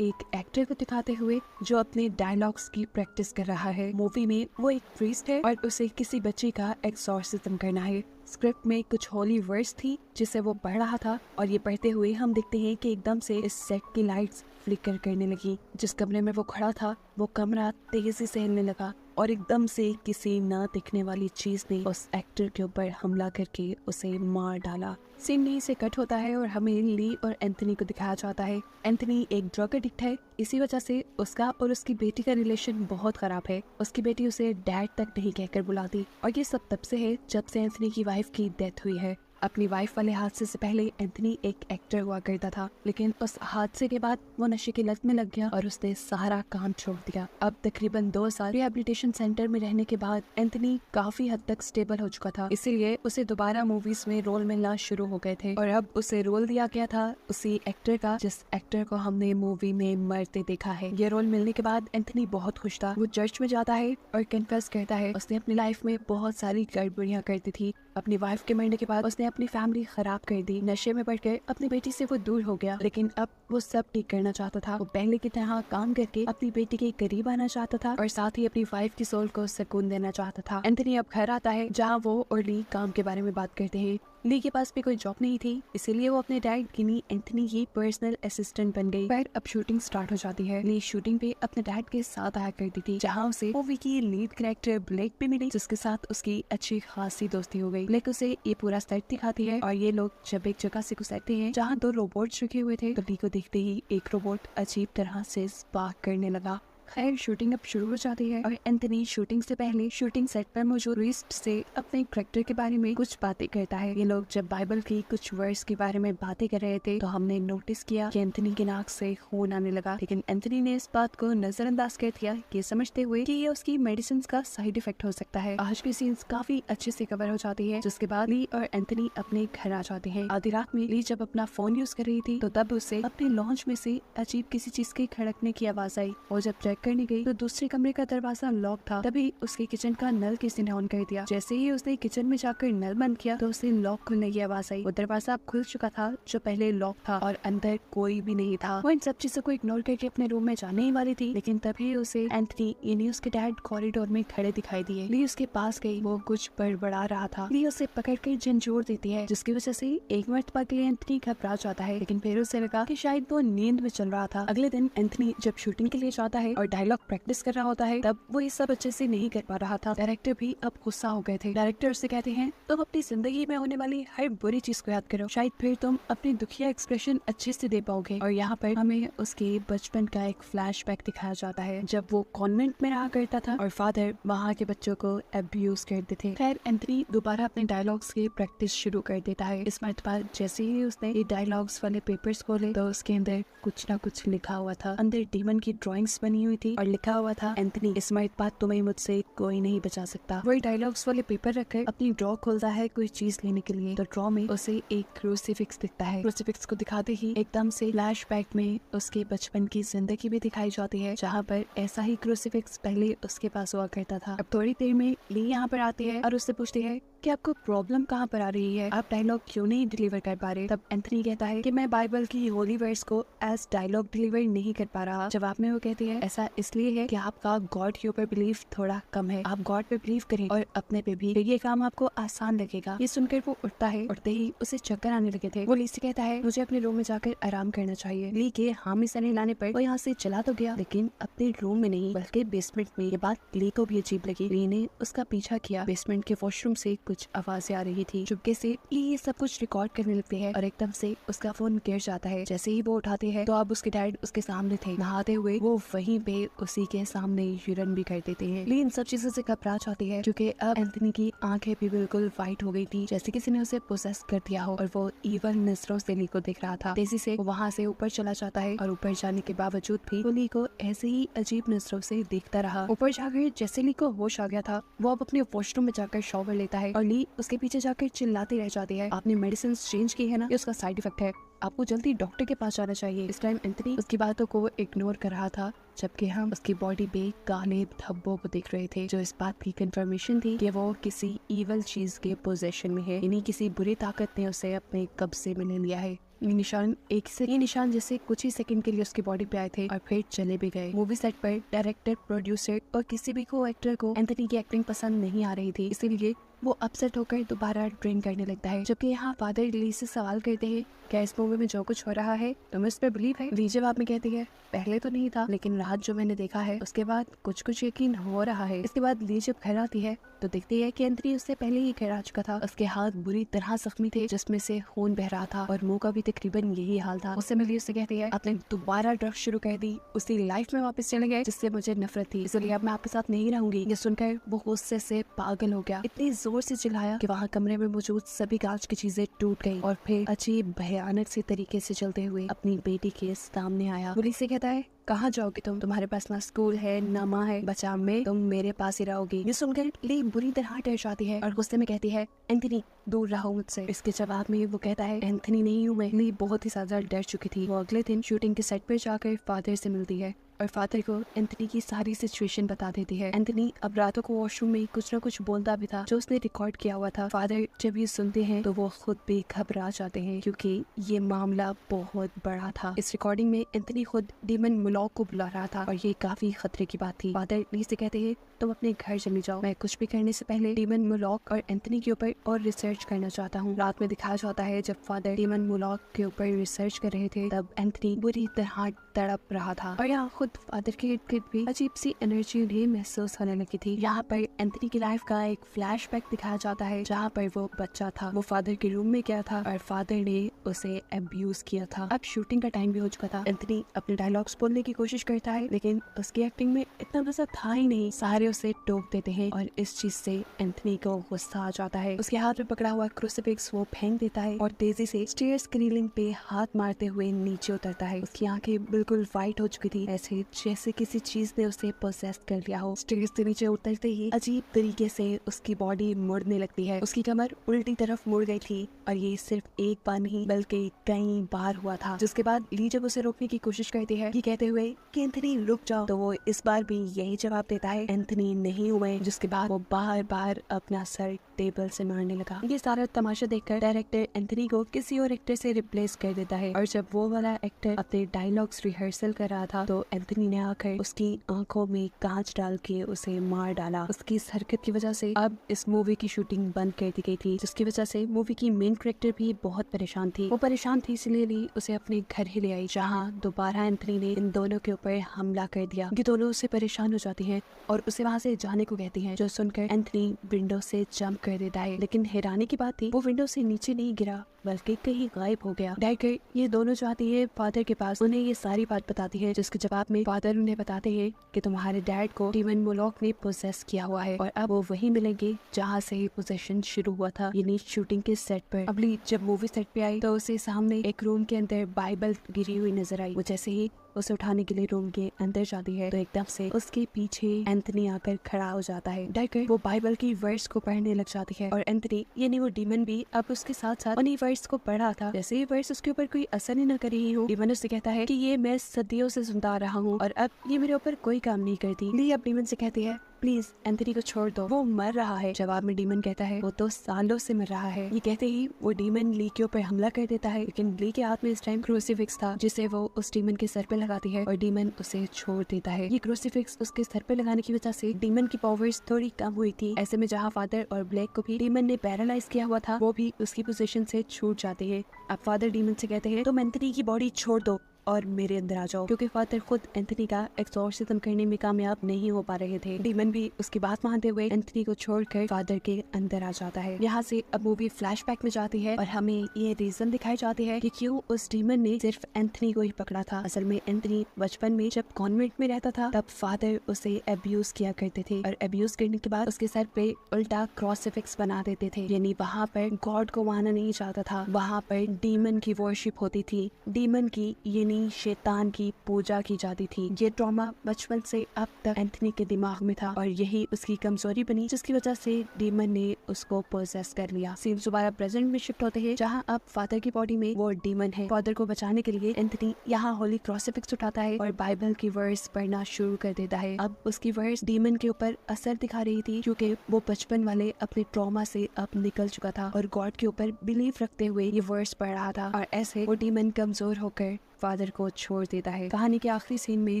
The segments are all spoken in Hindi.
एक एक्टर को दिखाते हुए जो अपने डायलॉग्स की प्रैक्टिस कर रहा है। मूवी में वो एक प्रीस्ट है और उसे किसी बच्चे का एक्सॉर्सिज्म करना है। स्क्रिप्ट में कुछ होली वर्ड्स थी जिसे वो पढ़ रहा था और ये पढ़ते हुए हम देखते हैं कि एकदम से इस सेट की लाइट्स फ्लिकर करने लगी। जिस कमरे में वो खड़ा था वो कमरा तेजी से हिलने लगा और एकदम से किसी न दिखने वाली चीज ने उस एक्टर के ऊपर हमला करके उसे मार डाला। सीन यहीं से कट होता है और हमें ली और एंथनी को दिखाया जाता है। एंथनी एक ड्रग एडिक्ट है, इसी वजह से उसका और उसकी बेटी का रिलेशन बहुत खराब है। उसकी बेटी उसे डैड तक नहीं कहकर बुलाती और ये सब तब से है जब से एंथनी की वाइफ की डेथ हुई है। अपनी वाइफ वाले हादसे से पहले एंथनी एक एक्टर हुआ करता था, लेकिन उस हादसे के बाद वो नशे की लत में लग गया और उसने सारा काम छोड़ दिया। अब तकरीबन 2 साल रिहैबिलिटेशन सेंटर में रहने के बाद एंथनी काफी हद तक स्टेबल हो चुका था, इसीलिए उसे दोबारा मूवीज में रोल मिलना शुरू हो गए थे और अब उसे रोल दिया गया था उसी एक्टर का जिस एक्टर को हमने मूवी में मरते देखा है। ये रोल मिलने के बाद एंथनी बहुत खुश था। वो चर्च में जाता है और कन्फेस करता है उसने अपनी लाइफ में बहुत सारी गड़बड़ियां करती थी। अपनी वाइफ के मरने के बाद उसने अपनी फैमिली खराब कर दी, नशे में पड़कर अपनी बेटी से वो दूर हो गया, लेकिन अब वो सब ठीक करना चाहता था। वो पहले की तरह काम करके अपनी बेटी के करीब आना चाहता था और साथ ही अपनी वाइफ की सोल को सुकून देना चाहता था। एंथनी अब घर आता है जहाँ वो और ली काम के बारे में बात करते हैं। ली के पास भी कोई जॉब नहीं थी, इसीलिए वो अपने डैड की एंथनी की पर्सनल असिस्टेंट बन गई। फिर अब शूटिंग स्टार्ट हो जाती है। ली शूटिंग पे अपने डैड के साथ आया करती थी, जहाँ उसे मूवी की लीड कैरेक्टर ब्लेक भी मिली, जिसके साथ उसकी अच्छी खासी दोस्ती हो गई। ब्लेक उसे ये पूरा सेट दिखाती है और ये लोग जब एक जगह से गुजरते हैं जहाँ 2 रोबोट रखे हुए थे, तो ली को देखते ही एक रोबोट अजीब तरह से स्पार्क करने लगा। खैर शूटिंग अब शुरू हो जाती है और एंथनी शूटिंग से पहले शूटिंग सेट पर मौजूद प्रीस्ट से अपने कैरेक्टर के बारे में कुछ बातें करता है। ये लोग जब बाइबल की कुछ वर्स के बारे में बातें कर रहे थे तो हमने नोटिस किया कि एंथनी की नाक से खून आने लगा, लेकिन एंथनी ने इस बात को नजरअंदाज कर दिया, ये समझते हुए कि ये उसकी मेडिसिन का साइड इफेक्ट हो सकता है। आज की सीन्स काफी अच्छे से कवर हो जाती है, जिसके बाद ली और एंथनी अपने घर आ जाते हैं। आधी रात में ली जब अपना फोन यूज कर रही थी तो तब उसे अपने लॉन्च में से अजीब किसी चीज के खड़कने की आवाज आई और जब चेक करने गई तो दूसरे कमरे का दरवाजा लॉक था। तभी उसके किचन का नल किसी ने ऑन कर दिया। जैसे ही उसने किचन में जाकर नल बंद किया तो उसे लॉक खुलने की आवाज आई। वो दरवाजा अब खुल चुका था जो पहले लॉक था और अंदर कोई भी नहीं था। वो इन सब चीजों को इग्नोर करके अपने रूम में जाने ही वाली थी, लेकिन तभी उसे एंथनी यानी उसके डैड कॉरिडोर में खड़े दिखाई दिए। ली उसके पास गई, वो कुछ बड़बड़ा रहा था। ली उसे पकड़ कर झंझोड़ देती है, जिसकी वजह से एक मरतबा के लिए एंथनी घबरा जाता है, लेकिन फिर उसे लगा कि शायद वो नींद में चल रहा था। अगले दिन एंथनी जब शूटिंग के लिए जाता है और डायलॉग प्रैक्टिस कर रहा होता है तब वो ये सब अच्छे से नहीं कर पा रहा था। डायरेक्टर भी अब गुस्सा हो गए थे। डायरेक्टर उससे कहते हैं तुम अपनी जिंदगी में होने वाली हर बुरी चीज को याद करो, शायद फिर तुम अपनी दुखिया एक्सप्रेशन अच्छे से दे पाओगे। और यहाँ पर हमें उसके बचपन का एक फ्लैशबैक दिखाया जाता है जब वो कॉन्वेंट में रहा करता था और फादर वहाँ के बच्चों को अब्यूज करते थे। खैर एंथनी दोबारा अपने डायलॉग्स की प्रैक्टिस शुरू कर देता है। इस मरतबा जैसे ही उसने ये डायलॉग्स वाले पेपर्स खोले तो उसके अंदर कुछ ना कुछ लिखा हुआ था। अंदर डीमन की ड्राइंग्स बनी हुई थी और लिखा हुआ था एंथनी इस मरतबा तुम्हें मुझसे कोई नहीं बचा सकता। वही डायलॉग्स वाले पेपर रखकर अपनी ड्रॉ खोलता है कोई चीज लेने के लिए, तो ड्रॉ में उसे एक क्रूसीफिक्स दिखता है। क्रूसीफिक्स को दिखाते ही एकदम से फ्लैशबैक में उसके बचपन की जिंदगी भी दिखाई जाती है, जहाँ पर ऐसा ही क्रूसीफिक्स पहले उसके पास हुआ करता था। अब थोड़ी देर में ली यहाँ पर आती है और उससे पूछती है कि आपको प्रॉब्लम कहाँ पर आ रही है, आप डायलॉग क्यों नहीं डिलीवर कर पा रहे। तब एंथनी कहता है कि मैं बाइबल की होली वर्स को एज डायलॉग डिलीवर नहीं कर पा रहा। जवाब में वो कहती है ऐसा इसलिए है कि आपका गॉड के ऊपर बिलीफ थोड़ा कम है, आप गॉड पे बिलीव करें और अपने पे भी, ये काम आपको आसान लगेगा। ये सुनकर वो उठता है, उठते ही उसे चक्कर आने लगे थे। वो ली से कहता है मुझे अपने रूम में जाकर आराम करना चाहिए। ली के हामी से नहीं लाने पर वो यहाँ से चला तो गया, लेकिन अपने रूम में नहीं बल्कि बेसमेंट में। ये बात ली को भी अजीब लगी। ली ने उसका पीछा किया। बेसमेंट के वॉशरूम से कुछ आवाजें आ रही थी। चुपके से ली ये सब कुछ रिकॉर्ड करने लगती है और एकदम से उसका फोन गिर जाता है। जैसे ही वो उठाते हैं तो अब उसके डैड उसके सामने थे, नहाते हुए। वो वहीं पे उसी के सामने यूरिन भी कर देते हैं। ली इन सब चीजों से घबरा जाती है क्योंकि अब एंथनी की आंखें भी बिल्कुल व्हाइट हो गई थी, जैसे किसी ने उसे पोसेस कर दिया हो, और वो इवल नजरों से ली को देख रहा था। तेजी से वो वहाँ से ऊपर चला जाता है और ऊपर जाने के बावजूद भी वो ली को ऐसे ही अजीब नजरों से देखता रहा। ऊपर जाकर जैसे ली को होश आ गया था, वो अब अपने वॉशरूम में जाकर शॉवर लेता है और ली उसके पीछे जाकर चिल्लाती रह जाती है आपने मेडिसिन चेंज की है ना, ये उसका साइड इफेक्ट है, आपको जल्दी डॉक्टर के पास जाना चाहिए। इस टाइम एंथनी उसकी बातों को इग्नोर कर रहा था, जबकि हम उसकी बॉडी पे काले धब्बों को देख रहे थे, जो इस बात की कंफर्मेशन थी कि वो किसी इवल चीज के पोजेशन में है, यानी किसी बुरी ताकत ने उसे अपने कब्जे में ले लिया है। ये निशान जैसे कुछ ही सेकंड के लिए उसकी बॉडी पे आए थे और फिर चले भी गए। मूवी सेट पर डायरेक्टर, प्रोड्यूसर और किसी भी को एक्टर को एंथनी की एक्टिंग पसंद नहीं आ रही थी, इसीलिए वो अपसेट होकर दोबारा ड्रिंक करने लगता है। जबकि यहाँ फादर ली से सवाल करते हैं, क्या इस मूवी में जो कुछ हो रहा है तुम्हें इस पर बिलीव है? ली जवाब में कहती है, पहले तो नहीं था, लेकिन रात जो मैंने देखा है उसके बाद कुछ कुछ यकीन हो रहा है। इसके बाद ली जब घर आती है तो देखती है कि एंथनी उससे पहले ही घर आ चुका था। उसके हाथ बुरी तरह जख्मी थे, जिसमें से खून बह रहा था और मुंह का भी तकरीबन यही हाल था। उससे मिली उससे कहती है, आपने दोबारा ड्रग्स शुरू कर दी, उसी लाइफ में वापस चले गए जिससे मुझे नफरत थी, इसलिए अब मैं आपके साथ नहीं रहूंगी। ये सुनकर वो गुस्से से पागल हो गया, इतनी जोर से चिल्लाया कि वहाँ कमरे में मौजूद सभी कांच की चीजें टूट गई और फिर अजीब भयानक से तरीके से चलते हुए अपनी बेटी के सामने आया। पुलिस से कहता है, कहाँ जाओगे तुम? तुम्हारे पास ना स्कूल है ना माँ है, बचा में तुम मेरे पास ही रहोगी। ये सुनकर ली बुरी तरह डर जाती है और गुस्से में कहती है, एंथनी दूर रहो मुझसे। इसके जवाब में वो कहता है, एंथनी नहीं हूँ मैं। ली बहुत ही ज्यादा डर चुकी थी। वो अगले दिन शूटिंग के सेट पर जाकर फादर से मिलती है और फादर को एंथनी की सारी सिचुएशन बता देती है। एंथनी अब रातों को वॉशरूम में कुछ न कुछ बोलता भी था जो उसने रिकॉर्ड किया हुआ था। फादर जब ये सुनते हैं तो वो खुद भी घबरा जाते हैं, क्योंकि ये मामला बहुत बड़ा था। इस रिकॉर्डिंग में एंथनी खुद डीमन मुलॉक को बुला रहा था और ये काफी खतरे की बात थी। फादर ली से कहते हैं, तुम अपने घर चली जाओ, मैं कुछ भी करने से पहले डीमन मुलॉक और एंथनी के ऊपर और रिसर्च करना चाहता हूँ। रात में दिखाया जाता है जब फादर डीमन मुलॉक के ऊपर रिसर्च कर रहे थे, तब एंथनी बुरी तरह तड़प रहा था और यहाँ खुद फादर के इर्द गिर्द भी अजीब सी एनर्जी उन्हें महसूस होने लगी थी। यहाँ पर एंथनी की लाइफ का एक फ्लैशबैक दिखाया जाता है जहाँ पर वो बच्चा था, वो फादर के रूम में गया था और फादर ने उसे अब्यूज किया था। अब शूटिंग का टाइम भी हो चुका था। एंथनी अपने डायलॉग्स बोलने की कोशिश करता है, लेकिन उसकी एक्टिंग में इतना मजा था ही नहीं। सारे उसे टोक देते हैं और इस चीज से एंथनी को गुस्सा आ जाता है। उसके हाथ में पकड़ा हुआ क्रूसिफिक्स वो फेंक देता है और तेजी से स्टेयर्स की रेलिंग पे हाथ मारते हुए नीचे उतरता है। उसकी आंखें बिल्कुल वाइट हो चुकी थी, ऐसे जैसे किसी चीज ने उसे पोसेस कर लिया हो। स्टेयर्स से नीचे उतरते ही अजीब तरीके से उसकी बॉडी मुड़ने लगती है। उसकी कमर उल्टी तरफ मुड़ गई थी और ये सिर्फ एक बार नहीं बल्कि कई बार हुआ था। जिसके बाद ली जब उसे रोकने की कोशिश करती है, ये कहते हुए कि एंथनी रुक जाओ, तो वो इस बार भी यही जवाब देता है, एंथनी नहीं हूँ मैं। जिसके बाद वो बार बार अपना सर टेबल से मारने लगा। ये सारा तमाशा देखकर डायरेक्टर एंथनी को किसी और एक्टर से रिप्लेस कर देता है और जब वो वाला एक्टर अपने डायलॉग्स रिहर्सल कर रहा था तो एंथनी ने आकर उसकी आंखों में कांच डाल के उसे मार डाला। उसकी इस हरकत की वजह से अब इस मूवी की शूटिंग बंद कर दी गई थी, जिसकी वजह से मूवी की मेन कैरेक्टर भी बहुत परेशान थी। वो परेशान थी इसलिए ली उसे अपने घर ही ले आई, जहाँ दोबारा एंथनी ने इन दोनों के ऊपर हमला कर दिया। ये दोनों उससे परेशान हो जाती हैं और उसे वहाँ से जाने को कहती हैं, जो सुनकर एंथनी विंडो से जंप कर देता है। लेकिन हैरानी की बात थी, वो विंडो से नीचे नहीं गिरा बल्कि कहीं गायब हो गया। डायरेक्टर ये दोनों जाती है फादर के पास, उन्हें ये सारी बात बताती है, जिसके जवाब में फादर उन्हें बताते हैं कि तुम्हारे डैड को डीमन मुलॉक ने पोसेस किया हुआ है और अब वो वहीं मिलेंगे जहाँ से पोसेशन शुरू हुआ था, यानी शूटिंग के सेट पर। अगली जब मूवी सेट पे आई तो उसे सामने एक रूम के अंदर बाइबल गिरी हुई नजर आई। वो जैसे ही उसे उठाने के लिए रूम के अंदर जाती है तो एकदम से उसके पीछे एंथनी आकर खड़ा हो जाता है। डायरेक्टर वो बाइबल की वर्ड्स को पढ़ने लग जाती है और एंथनी यानी वो डीमन भी अब उसके साथ साथ उन्हीं वर्ड्स को पढ़ रहा था। जैसे ये वर्ड्स उसके ऊपर कोई असर ही न कर रही हो, डीमन उससे कहता है कि ये मैं सदियों से सुनता रहा हूँ और अब ये मेरे ऊपर कोई काम नहीं करती। ली अब डीमन से कहती है, प्लीज एंथनी को छोड़ दो, वो मर रहा है। जवाब में डीमन कहता है, वो तो सालों से मर रहा है। ये कहते ही वो डीमन ली के ऊपर हमला कर देता है, लेकिन ली के हाथ में इस टाइम क्रूसीफिक्स था, जिसे वो उस डीमन के सर पे लगाती है और डीमन उसे छोड़ देता है। ये क्रूसीफिक्स उसके सर पे लगाने की वजह से डीमन की पावर्स थोड़ी कम हुई थी। ऐसे में जहाँ फादर और ब्लैक को भी डीमन ने पैरालाइज किया हुआ था, वो भी उसकी पोजीशन से छूट जाते हैं। अब फादर डीमन से कहते हैं, तुम एंथनी की बॉडी छोड़ दो और मेरे अंदर आ जाओ, क्योंकि फादर खुद एंथनी का एक्सॉर्सिज्म करने में कामयाब नहीं हो पा रहे थे। डीमन भी उसकी बात मानते हुए एंथनी को छोड़कर फादर के अंदर आ जाता है। यहाँ से अब मूवी फ्लैशबैक में जाती है और हमें ये रीजन दिखाई जाती है कि क्यों उस डीमन ने सिर्फ एंथनी को ही पकड़ा था। असल में एंथनी बचपन में जब कॉन्वेंट में रहता था तब फादर उसे अब्यूज किया करते थे और अब्यूज करने के बाद उसके सर पे उल्टा क्रूसीफिक्स बना देते थे, यानी वहाँ पर गॉड को माना नहीं जाता था, वहाँ पर डीमन की वर्शिप होती थी। डीमन की यानी यानी शैतान की पूजा की जाती थी। ये ट्रॉमा बचपन से अब तक एंथनी के दिमाग में था और यही उसकी कमजोरी बनी, जिसकी वजह से डीमन ने उसको पोजेस कर लिया। सीन दोबारा प्रेजेंट में शिफ्ट होते हैं, जहाँ अब फादर की बॉडी में वो डीमन है। फादर को बचाने के लिए एंथनी यहाँ होली क्रूसिफिक्स उठाता है और बाइबल की वर्स पढ़ना शुरू कर देता है। अब उसकी वर्स डीमन के ऊपर असर दिखा रही थी, क्योंकि वो बचपन वाले अपने ट्रॉमा से अब निकल चुका था और गॉड के ऊपर बिलीव रखते हुए ये वर्स पढ़ रहा था, और ऐसे वो डीमन कमजोर होकर फादर को छोड़ देता है। कहानी के आखिरी सीन में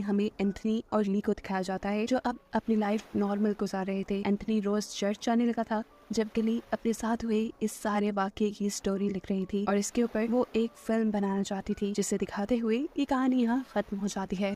हमें एंथनी और ली को दिखाया जाता है, जो अब अपनी लाइफ नॉर्मल गुजार रहे थे। एंथनी रोज चर्च जाने लगा था, जबकि ली अपने साथ हुए इस सारे वाक्य की स्टोरी लिख रही थी और इसके ऊपर वो एक फिल्म बनाना चाहती थी, जिसे दिखाते हुए ये कहानी यहाँ खत्म हो जाती है।